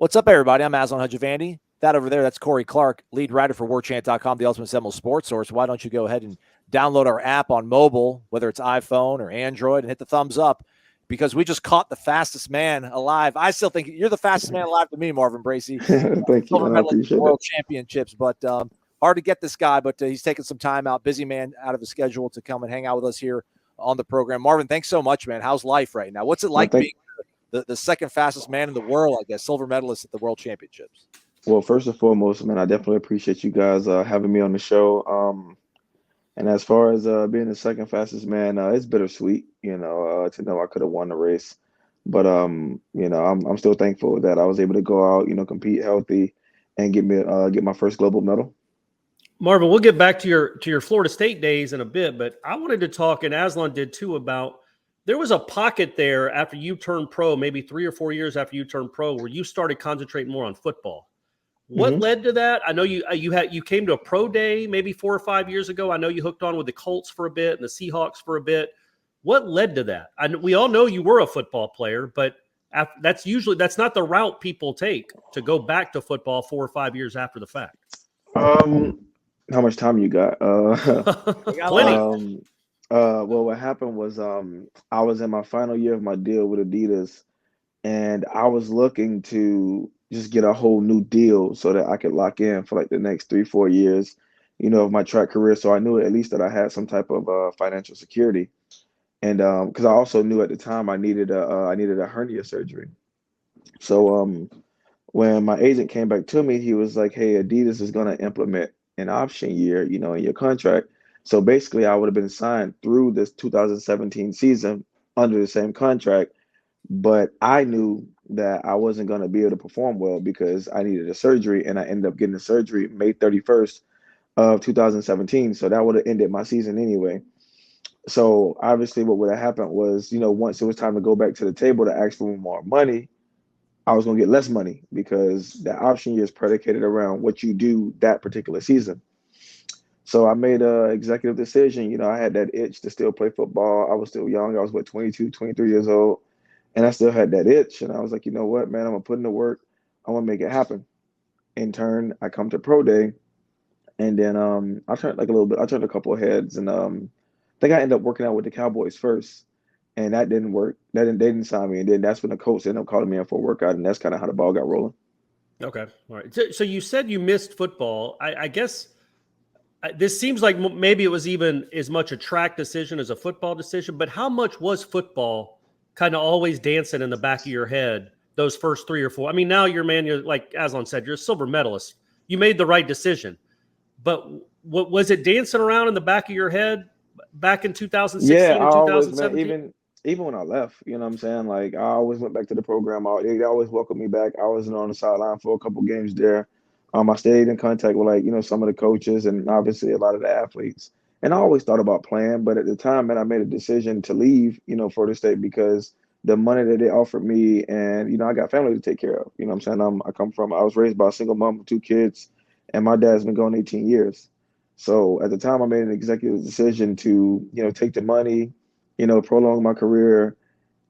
What's up, everybody? I'm Aslan Hajavandi. That over there, that's Corey Clark, lead writer for Warchant.com, the ultimate Seminoles sports source. Why don't you go ahead and download our app on mobile, whether it's iPhone or Android, and hit the thumbs up, because we just caught the fastest man alive. I still think you're the fastest man alive to me, Marvin Bracy. Thank you, man. I appreciate it. World Championships, but hard to get this guy, but he's taking some time out, busy man out of his schedule to come and hang out with us here on the program. Marvin, thanks so much, man. How's life right now? What's it like being the second fastest man in the world, I guess, silver medalist at the World Championships? Well, first and foremost, man, I definitely appreciate you guys having me on the show. And as far as being the second fastest man, it's bittersweet, to know I could have won the race. But I'm still thankful that I was able to go out, compete healthy, and get my first global medal. Marvin, we'll get back to your Florida State days in a bit, but I wanted to talk, and Aslan did too, about there was a pocket there after you turned pro, maybe 3 or 4 years after you turned pro, where you started concentrating more on football. What led to that? I know you came to a pro day maybe 4 or 5 years ago. I know you hooked on with the Colts for a bit and the Seahawks for a bit. What led to that? We all know you were a football player, but that's not the route people take to go back to football 4 or 5 years after the fact. How much time you got? Plenty. Well, what happened was I was in my final year of my deal with Adidas, and I was looking to just get a whole new deal so that I could lock in for like the next 3-4 years, of my track career. So I knew at least that I had some type of financial security, and because I also knew at the time I needed a hernia surgery. So when my agent came back to me, he was like, "Hey, Adidas is going to implement an option year, in your contract." So basically, I would have been signed through this 2017 season under the same contract, but I knew that I wasn't going to be able to perform well because I needed a surgery, and I ended up getting the surgery May 31st of 2017. So that would have ended my season anyway. So obviously what would have happened was, once it was time to go back to the table to ask for more money, I was going to get less money because the option year is predicated around what you do that particular season. So I made an executive decision. I had that itch to still play football. I was still young. I was, 22, 23 years old. And I still had that itch. And I was like, you know what, man, I'm going to put in the work. I'm going to make it happen. In turn, I come to pro day. And then I turned I turned a couple of heads. And I think I ended up working out with the Cowboys first. And that didn't work. They didn't sign me. And then that's when the coach ended up calling me in for a workout. And that's kind of how the ball got rolling. Okay. All right. So you said you missed football. I guess this seems like maybe it was even as much a track decision as a football decision, but how much was football kind of always dancing in the back of your head those first 3 or 4? I mean, now you're like Aslan said, you're a silver medalist. You made the right decision. But what was it dancing around in the back of your head back in 2016 and 2017? Man, even when I left, you know what I'm saying? Like, I always went back to the program. They always welcomed me back. I was on the sideline for a couple games there. I stayed in contact with some of the coaches and obviously a lot of the athletes. And I always thought about playing, but at the time, man, I made a decision to leave, Florida State because the money that they offered me, and I got family to take care of. You know what I'm saying? I was raised by a single mom with 2 kids, and my dad's been gone 18 years. So at the time, I made an executive decision to, take the money, prolong my career,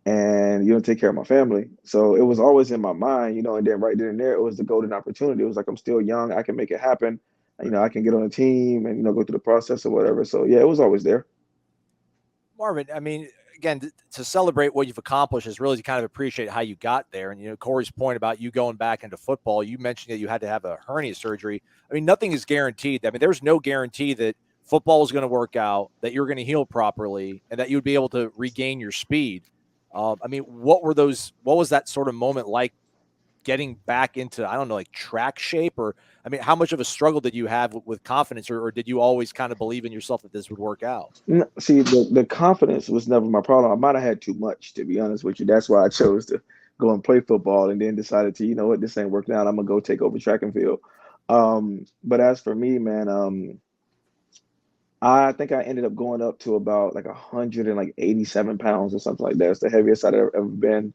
and take care of my family. So it was always in my mind, and then right then and there, it was the golden opportunity. It was like, I'm still young, I can make it happen. I can get on a team and go through the process or whatever. So yeah, it was always there. Marvin, I mean, again, to celebrate what you've accomplished is really to kind of appreciate how you got there. And Corey's point about you going back into football, you mentioned that you had to have a hernia surgery. I mean, nothing is guaranteed. I mean, there's no guarantee that football is going to work out, that you're going to heal properly, and that you would be able to regain your speed. I mean, what was that sort of moment like getting back into, I don't know, like track shape? Or, I mean, how much of a struggle did you have with confidence, or did you always kind of believe in yourself that this would work out? See, the confidence was never my problem. I might have had too much, to be honest with you. That's why I chose to go and play football and then decided to, this ain't working out. I'm going to go take over track and field. But as for me, man, I think I ended up going up to about 187 pounds or something like that. It's the heaviest I've ever been.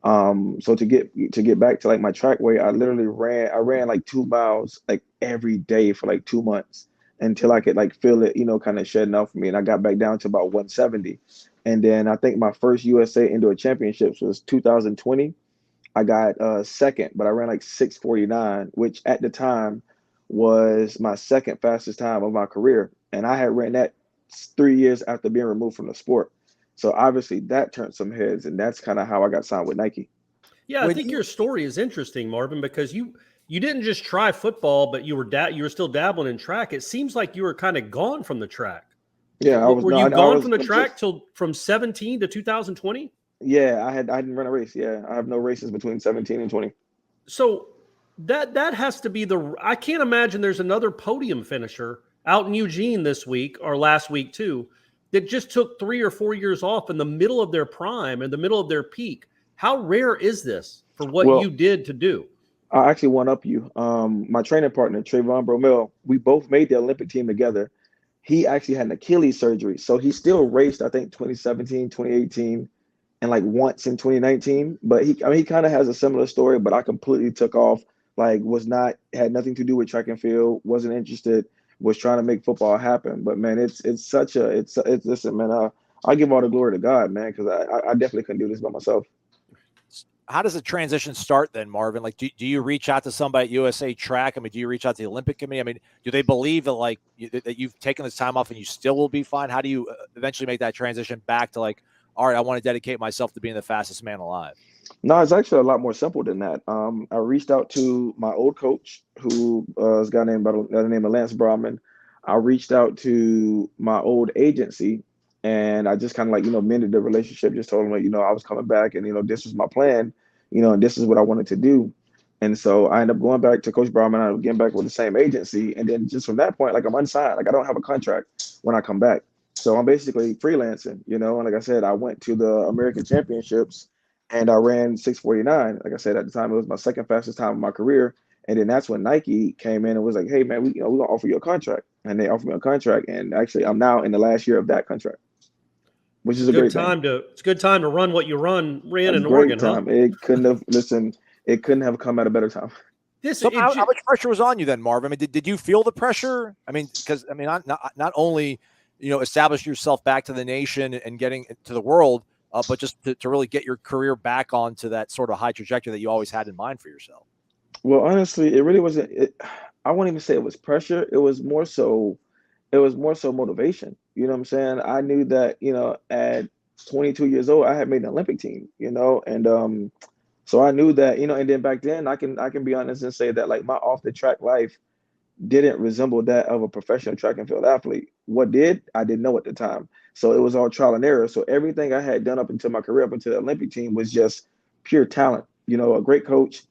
So to get back to my track weight, I literally ran 2 miles every day for 2 months until I could feel it, kind of shedding off me. And I got back down to about 170. And then I think my first USA Indoor Championships was 2020. I got second, but I ran like 6:49, which at the time was my second fastest time of my career. And I had ran that 3 years after being removed from the sport. So obviously that turned some heads, and that's kind of how I got signed with Nike. Yeah, I When think you your story is interesting, Marvin, because you didn't just try football, but you were still dabbling in track. It seems like you were kind of gone from the track. Yeah, I was Were no, you I gone was from the track just till from 17 to 2020? yeah, I didn't run a race. Yeah, I have no races between 17 and 20. So that has to be I can't imagine there's another podium finisher out in Eugene this week or last week too that just took 3 or 4 years off in the middle of their prime, in the middle of their peak. How rare is this for what you Well, did to do? I actually one up you. My training partner, Trayvon Bromell, we both made the Olympic team together. He actually had an Achilles surgery. So he still raced, I think, 2017, 2018, and like once in 2019. But he kind of has a similar story, but I completely took off, like had nothing to do with track and field, wasn't interested, was trying to make football happen. But man, it's listen, man, I give all the glory to God, man, because I definitely couldn't do this by myself. how does the transition start then, Marvin? Like, do you reach out to somebody at USA Track? I mean, do you reach out to the Olympic Committee? I mean, do they believe that that you've taken this time off and you still will be fine? How do you eventually make that transition back to like, all right, I want to dedicate myself to being the fastest man alive? No, it's actually a lot more simple than that. I reached out to my old coach, who is a guy named by the name of Lance Brahman. I reached out to my old agency, and I just kind of like mended the relationship. Just told him like I was coming back, and this was my plan, and this is what I wanted to do. And so I ended up going back to Coach Brahman. I ended up getting back with the same agency, and then just from that point, like I'm unsigned, like I don't have a contract when I come back. So I'm basically freelancing, and like I said, I went to the American Championships and I ran 6:49. Like I said, at the time, it was my second fastest time of my career. And then that's when Nike came in and was like, "Hey, man, we're gonna offer you a contract." And they offered me a contract, and actually, I'm now in the last year of that contract, which is a great thing. It's a good time to run what you ran A in great Oregon, huh? time. It couldn't have listen. It couldn't have come at a better time. This So it, how much pressure was on you then, Marvin? I mean, did you feel the pressure? I mean, because I mean, not only establish yourself back to the nation and getting to the world, but just to really get your career back onto that sort of high trajectory that you always had in mind for yourself. Well, honestly, it really wasn't. I won't even say it was pressure. It was more so. It was more so motivation. You know what I'm saying? I knew that at 22 years old, I had made an Olympic team. And so I knew that and then back then, I can be honest and say that like my off the track life didn't resemble that of a professional track and field athlete. What did? I didn't know at the time. So it was all trial and error. So everything I had done up until my career, up until the Olympic team, was just pure talent. A great coach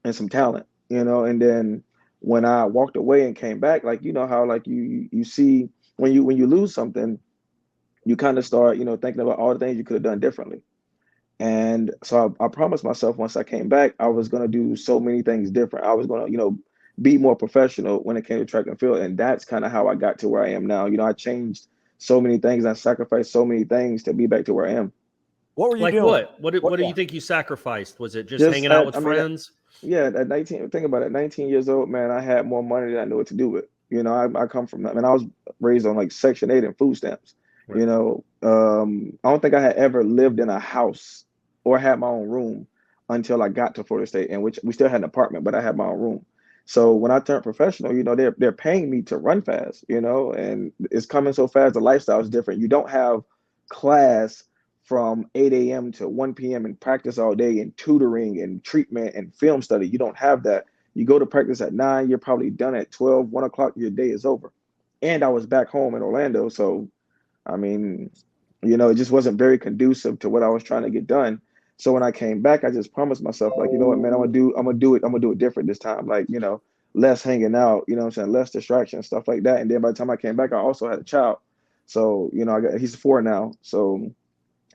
and some talent. And then when I walked away and came back, like how like you see when you lose something, you kind of start thinking about all the things you could have done differently. And so I promised myself once I came back, I was going to do so many things different. I was going to, be more professional when it came to track and field. And that's kind of how I got to where I am now. I changed so many things. I sacrificed so many things to be back to where I am. What were you like doing? what? What do you think you sacrificed? Was it just Just hanging out with I mean, friends? yeah, at 19, think about it. 19 years old, man, I had more money than I knew what to do with. I come from that. I mean, I was raised on like Section 8 and food stamps. Right. I don't think I had ever lived in a house or had my own room until I got to Florida State, in which we still had an apartment, but I had my own room. So when I turned professional, they're paying me to run fast, and it's coming so fast. The lifestyle is different. You don't have class from 8 a.m. to 1 p.m. and practice all day and tutoring and treatment and film study. You don't have that. You go to practice at 9, you're probably done at 12, 1 o'clock, your day is over. And I was back home in Orlando. So, I mean, it just wasn't very conducive to what I was trying to get done. So when I came back, I just promised myself, like, you know what, man, I'm gonna do it different this time. Like, less hanging out, what I'm saying, less distraction, stuff like that. And then by the time I came back, I also had a child. So, he's 4 now. So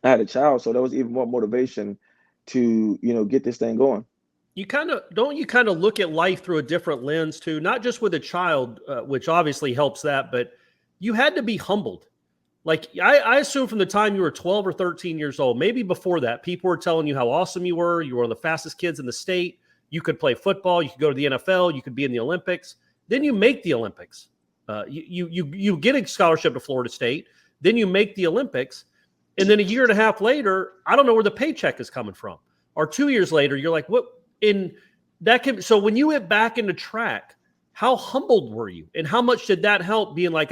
I had a child, so that was even more motivation to, get this thing going. You kind of look at life through a different lens too, not just with a child, which obviously helps that, but you had to be humbled. Like I assume from the time you were 12 or 13 years old, maybe before that, people were telling you how awesome you were. You were one of the fastest kids in the state. You could play football. You could go to the NFL. You could be in the Olympics. Then you make the Olympics. You get a scholarship to Florida State. Then you make the Olympics. And then a year and a half later, I don't know where the paycheck is coming from. or 2 years later, you're like, what in that can, so when you went back into track, how humbled were you? And how much did that help being like,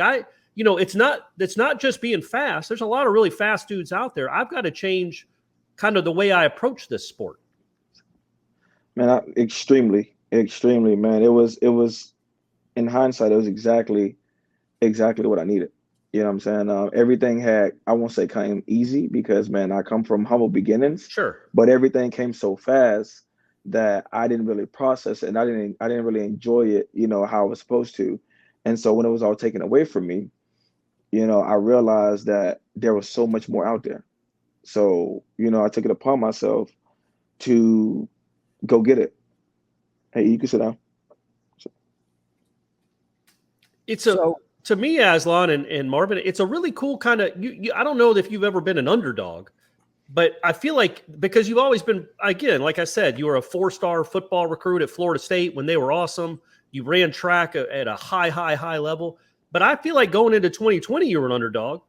it's not just being fast. There's a lot of really fast dudes out there. I've got to change kind of the way I approach this sport. Man, extremely, man. It was in hindsight, it was exactly what I needed. You know what I'm saying? Everything I won't say came easy because, man, I come from humble beginnings. Sure. But everything came so fast that I didn't really process it, and I didn't really enjoy it, how I was supposed to. And so when it was all taken away from me, I realized that there was so much more out there. So, I took it upon myself to go get it. Hey, you can sit down. To me, Aslan and Marvin, it's a really cool kind of, I don't know if you've ever been an underdog, but I feel like because you've always been, again, like I said, you were a 4-star football recruit at Florida State when they were awesome. You ran track at a high level. But I feel like going into 2020, you were an underdog.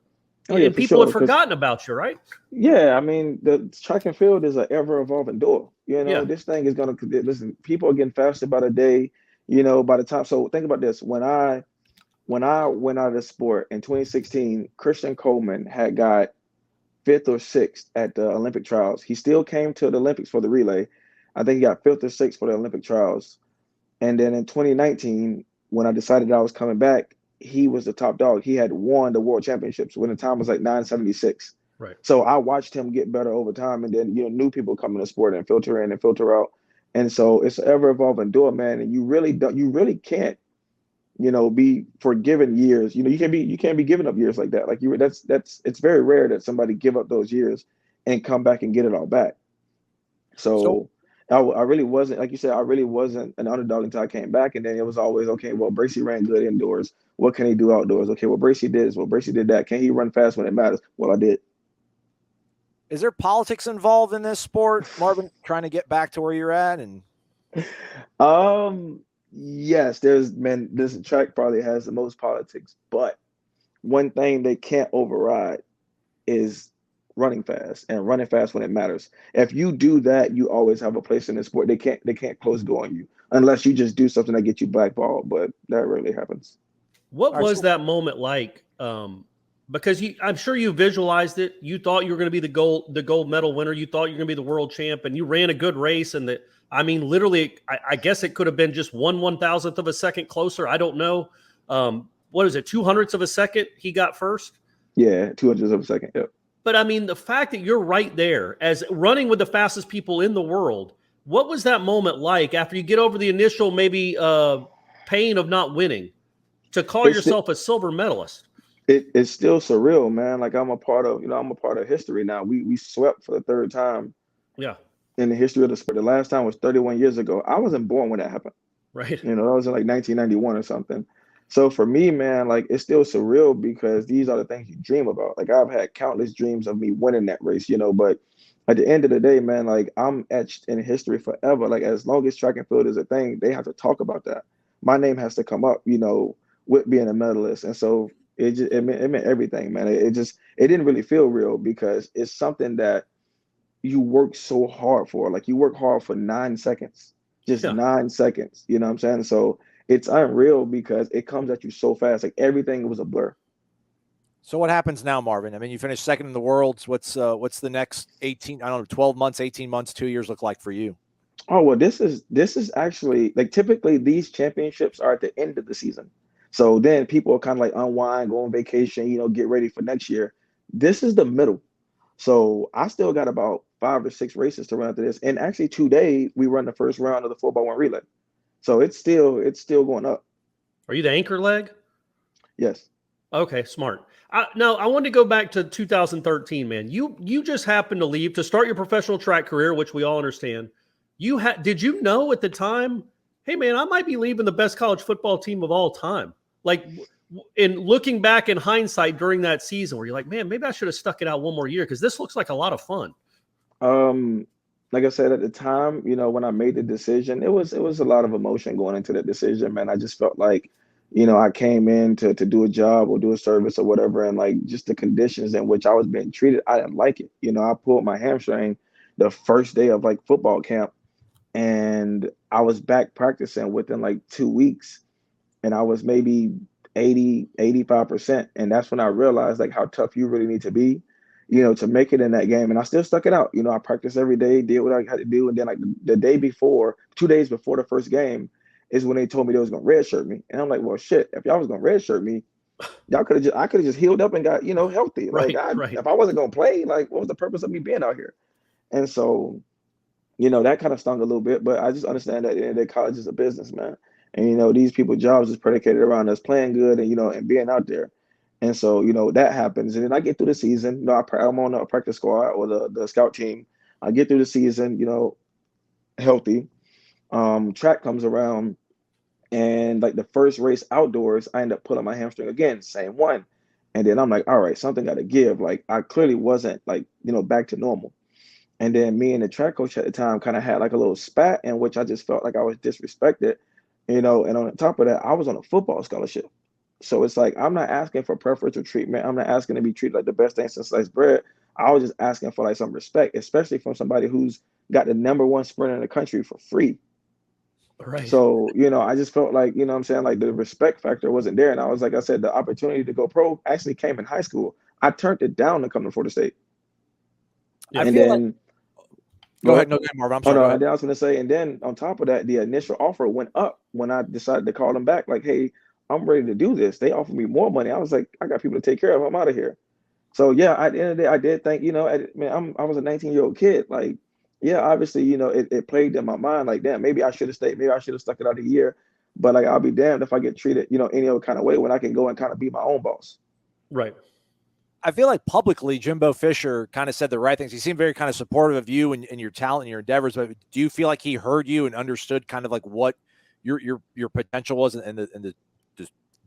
Oh, yeah, and people had forgotten about you, right? Yeah, I mean, the track and field is an ever-evolving door. Yeah. This thing is going to, listen, people are getting faster by the day, by the time. So think about this. When I went out of the sport in 2016, Christian Coleman had got 5th or 6th at the Olympic trials. He still came to the Olympics for the relay. I think he got 5th or 6th for the Olympic trials. And then in 2019, when I decided I was coming back, he was the top dog. He had won the world championships when the time was like 9:76. Right. So I watched him get better over time, and then new people come in the sport and filter in and filter out. And so it's an ever evolving door, man. And you really can't, be forgiven years. You can't be giving up years like that. Like it's very rare that somebody give up those years and come back and get it all back. So I really wasn't, like you said, I really wasn't an underdog until I came back. And then it was always, okay, well, Bracy ran good indoors. What can he do outdoors? Okay, well, Bracy did this. Well, Bracy did that. Can he run fast when it matters? Well, I did. Is there politics involved in this sport, Marvin, trying to get back to where you're at? And yes, this track probably has the most politics, but one thing they can't override is running fast when it matters. If you do that, you always have a place in the sport. They can't close the door on you unless you just do something that gets you blackballed, but that rarely happens. What was that moment like? Because I'm sure you visualized it. You thought you were going to be the gold medal winner. You thought you were going to be the world champ, and you ran a good race. And literally, I guess it could have been just 1/1000th of a second closer. I don't know. What is it? 200ths of a second he got first? Yeah, 200ths of a second. Yep. But the fact that you're right there as running with the fastest people in the world, what was that moment like after you get over the initial maybe pain of not winning to call yourself a silver medalist? It's still surreal, man. Like I'm a part of history now. We swept for the 3rd time. Yeah. In the history of the sport. The last time was 31 years ago. I wasn't born when that happened. Right. That was in like 1991 or something. So for me, man, like it's still surreal because these are the things you dream about. Like I've had countless dreams of me winning that race, but at the end of the day, man, like I'm etched in history forever. Like as long as track and field is a thing, they have to talk about that. My name has to come up, with being a medalist. And so it meant everything, man. It didn't really feel real because it's something that you work so hard for. Like you work hard for 9 seconds, just 9 seconds. You know what I'm saying? So it's unreal because it comes at you so fast. Like everything was a blur. So what happens now, Marvin? I mean, you finished 2nd in the world. What's the next 12 months, 18 months, 2 years look like for you? Oh, well, this is actually like typically these championships are at the end of the season. So then people are kind of like unwind, go on vacation, get ready for next year. This is the middle. So I still got about 5 or 6 races to run after this. And actually today we run the first round of the 4x1 relay. So it's still going up. Are you the anchor leg? Yes. Okay, smart. Now I wanted to go back to 2013, man. You just happened to leave to start your professional track career, which we all understand. Did you know at the time, hey man, I might be leaving the best college football team of all time? Like in looking back in hindsight during that season where you're like, man, maybe I should have stuck it out one more year because this looks like a lot of fun. Like I said, at the time, when I made the decision, it was a lot of emotion going into that decision, man. I just felt like, I came in to do a job or do a service or whatever. And like just the conditions in which I was being treated, I didn't like it. I pulled my hamstring the first day of like football camp, and I was back practicing within like 2 weeks, and I was maybe 80, 85%. And that's when I realized like how tough you really need to be, to make it in that game. And I still stuck it out. I practiced every day, did what I had to do. And then like the day before, 2 days before the first game is when they told me they was gonna redshirt me. And I'm like, well, shit, if y'all was gonna redshirt me, I could have just healed up and got, healthy. Right, Like right. if I wasn't gonna play, like what was the purpose of me being out here? And so, that kind of stung a little bit, but I just understand that that college is a business, man. And these people jobs is predicated around us playing good and and being out there. And so, that happens. And then I get through the season, I'm on a practice squad or the scout team. I get through the season, healthy. Track comes around, and like the first race outdoors, I end up pulling my hamstring again, same one. And then I'm like, all right, something got to give. Like I clearly wasn't like, back to normal. And then me and the track coach at the time kind of had like a little spat in which I just felt like I was disrespected, and on top of that, I was on a football scholarship. So it's like, I'm not asking for preferential treatment. I'm not asking to be treated like the best thing since sliced bread. I was just asking for like some respect, especially from somebody who's got the #1 sprinter in the country for free. Right. So, I just felt like, what I'm saying, like the respect factor wasn't there. And I was like I said, the opportunity to go pro actually came in high school. I turned it down to come to Florida State. Yeah. I And feel like, then go ahead. No, go ahead, Marvin. I'm Oh sorry. no, Go and ahead. then I was gonna say, and then on top of that, the initial offer went up when I decided to call them back. Like, hey, I'm ready to do this. They offered me more money. I was like, I got people to take care of. I'm out of here. So yeah, at the end of the day, I did think, man, I was a 19-year-old kid. Like, yeah, obviously, it played in my mind. Like, damn, maybe I should have stayed. Maybe I should have stuck it out a year. But like, I'll be damned if I get treated, any other kind of way when I can go and kind of be my own boss. Right. I feel like publicly, Jimbo Fisher kind of said the right things. He seemed very kind of supportive of you and your talent and your endeavors. But do you feel like he heard you and understood kind of like what your potential was and the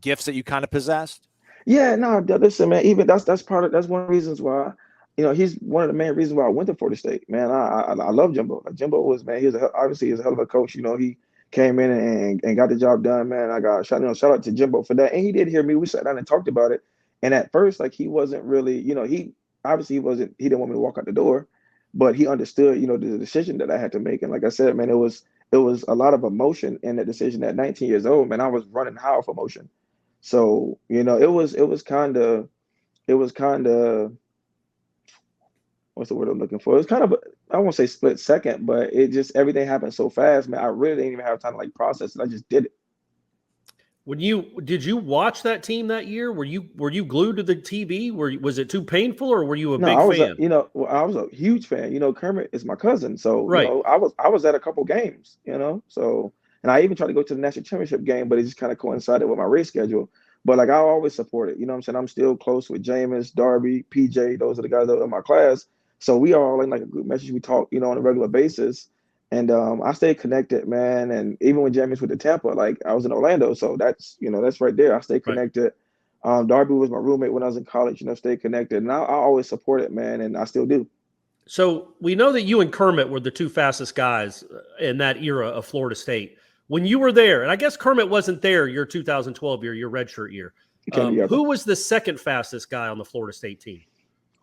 gifts that you kind of possessed? Yeah, no, listen, man. Even that's one of the reasons why, he's one of the main reasons why I went to Florida State. Man, I love Jimbo. Like Jimbo was, man. Obviously he's a hell of a coach. He came in and got the job done, man. I got shout out to Jimbo for that. And he did hear me. We sat down and talked about it. And at first, like he wasn't really, he didn't want me to walk out the door, but he understood, the decision that I had to make. And like I said, man, it was a lot of emotion in that decision at 19 years old, man. I was running high off emotion. So, it was kind of what's the word I'm looking for? It was kind of I won't say split second, but it just everything happened so fast, man. I really didn't even have time to like process it. I just did it. Did you watch that team that year? Were you glued to the TV? Was it too painful, or were you a No, big fan? I was a huge fan. Kermit is my cousin, so Right. I was at a couple games, so, and I even tried to go to the national championship game, but it just kind of coincided with my race schedule. But like I always support it, what I'm saying. I'm still close with Jameis, Darby, PJ. Those are the guys that are in my class. So we are all in like a group message. We talk, on a regular basis, and I stay connected, man. And even when Jameis went to Tampa, like I was in Orlando, so that's right there. I stay Right. connected. Darby was my roommate when I was in college, stay connected. And I always support it, man, and I still do. So we know that you and Kermit were the two fastest guys in that era of Florida State. When you were there, and I guess Kermit wasn't there your 2012 year, your redshirt year. Who was the second fastest guy on the Florida State team?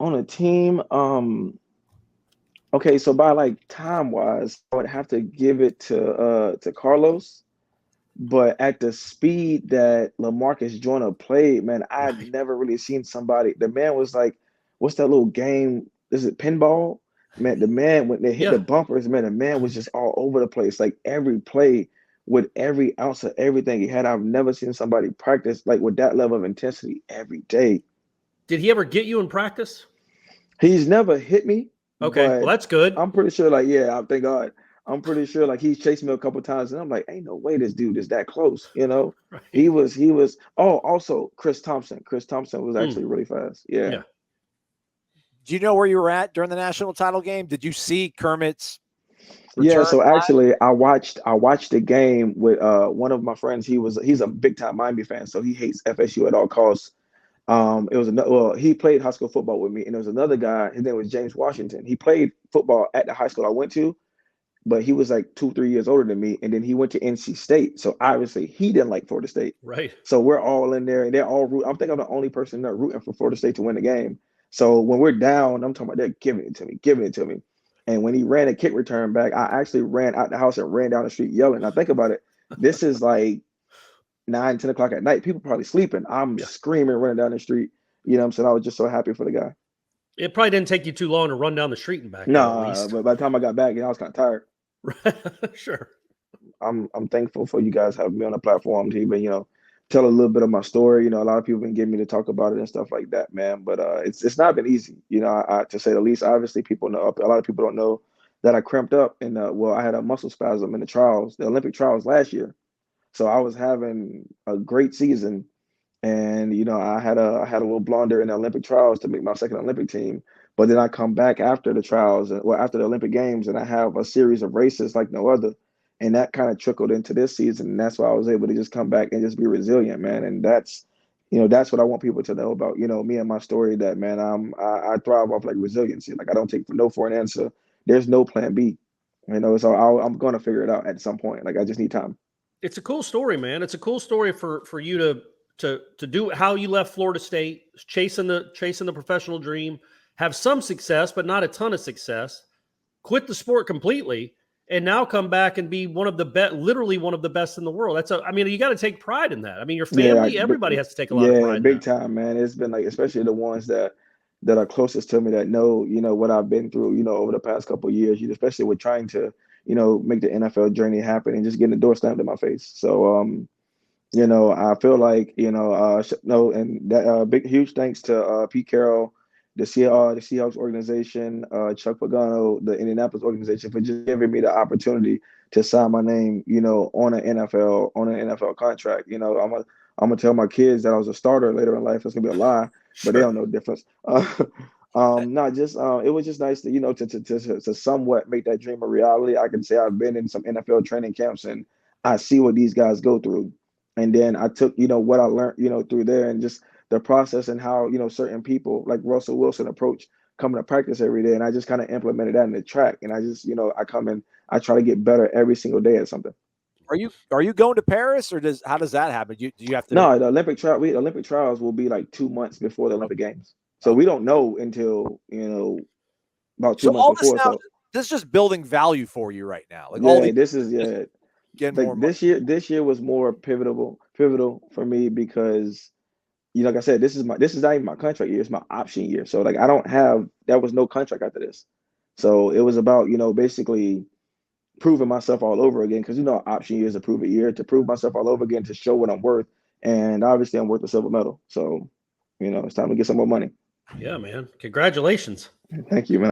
On a team, okay, so by like time wise, I would have to give it to Carlos. But at the speed that LaMarcus Joyner played, man, I'd Right. never really seen somebody. The man was like, what's that little game? Is it pinball? Man, the man, when they hit the bumpers, man, the man was just all over the place. Like every play with every ounce of everything he had. I've never seen somebody practice like with that level of intensity every day. Did he ever get you in practice? He's never hit me, Okay, well but that's good. I'm pretty sure, like, yeah, thank God. I'm pretty sure, like, he's chased me a couple times, and I'm like, ain't no way this dude is that close, Right. He was. Oh, also Chris Thompson. Chris Thompson was actually really fast. Yeah. Do you know where you were at during the national title game? Did you see Kermit's Yeah, return so live? actually I watched the game with one of my friends. He's a big time Miami fan, so he hates FSU at all costs. It was he played high school football with me, and there was another guy, his name was James Washington. He played football at the high school I went to, but he was like 2-3 years older than me, and then he went to NC State. So obviously he didn't like Florida State. Right. So we're all in there, and they're all I'm thinking I'm the only person there rooting for Florida State to win the game. So when we're down, I'm talking about they're giving it to me. And when he ran a kick return back, I actually ran out the house and ran down the street yelling. Now think about it. This is like 9, 10 o'clock at night. People probably sleeping. I'm Yeah. screaming, running down the street. You know what I'm saying? I was just so happy for the guy. It probably didn't take you too long to run down the street and back, though, at No, least. but by the time I got back, I was kind of tired. Sure. I'm thankful for you guys having me on the platform to even, tell a little bit of my story. A lot of people been getting me to talk about it and stuff like that, man. But it's not been easy, to say the least. Obviously, people know, a lot of people don't know that I cramped up and I had a muscle spasm in the Olympic trials last year. So I was having a great season, and I had a little blunder in the Olympic trials to make my second Olympic team. But then I come back after the trials, after the Olympic Games, and I have a series of races like no other. And that kind of trickled into this season. And that's why I was able to just come back and just be resilient, man. And that's what I want people to know about, me and my story, that, man, I thrive off like resiliency. Like I don't take no for an answer. There's no plan B, so I'm going to figure it out at some point. Like I just need time. It's a cool story, man. It's a cool story for you to do how you left Florida State, chasing the professional dream, have some success, but not a ton of success, quit the sport completely, and now come back and be one of the best, literally one of the best in the world. You got to take pride in that. I mean, your family, everybody has to take a lot of pride. Yeah, big time, man. It's been like, especially the ones that are closest to me, that know, what I've been through, over the past couple of years, especially with trying to, make the NFL journey happen and just getting the door slammed in my face. So, I feel like, and that big, huge thanks to Pete Carroll, the Seahawks organization, Chuck Pagano, the Indianapolis organization, for just giving me the opportunity to sign my name, on an NFL contract. I'm gonna tell my kids that I was a starter later in life. That's gonna be a lie, Sure. but they don't know the difference. It was just nice to, to somewhat make that dream a reality. I can say I've been in some NFL training camps and I see what these guys go through. And then I took, what I learned, through there, and just the process and how, certain people like Russell Wilson approach coming to practice every day. And I just kind of implemented that in the track. And I just, I come in, I try to get better every single day at something. Are you going to Paris, or how does that happen? Do you have to? No, the Olympic trials will be like 2 months before the Olympic Games. So we don't know until, about 2 months before. So this is just building value for you right now. Like this year was more pivotal for me because, like I said, this is not even my contract year, it's my option year. So like there was no contract after this. So it was about, basically proving myself all over again, because option year is a prove it year, to prove myself all over again, to show what I'm worth. And obviously I'm worth a silver medal. So, it's time to get some more money. Yeah, man. Congratulations. Thank you, man.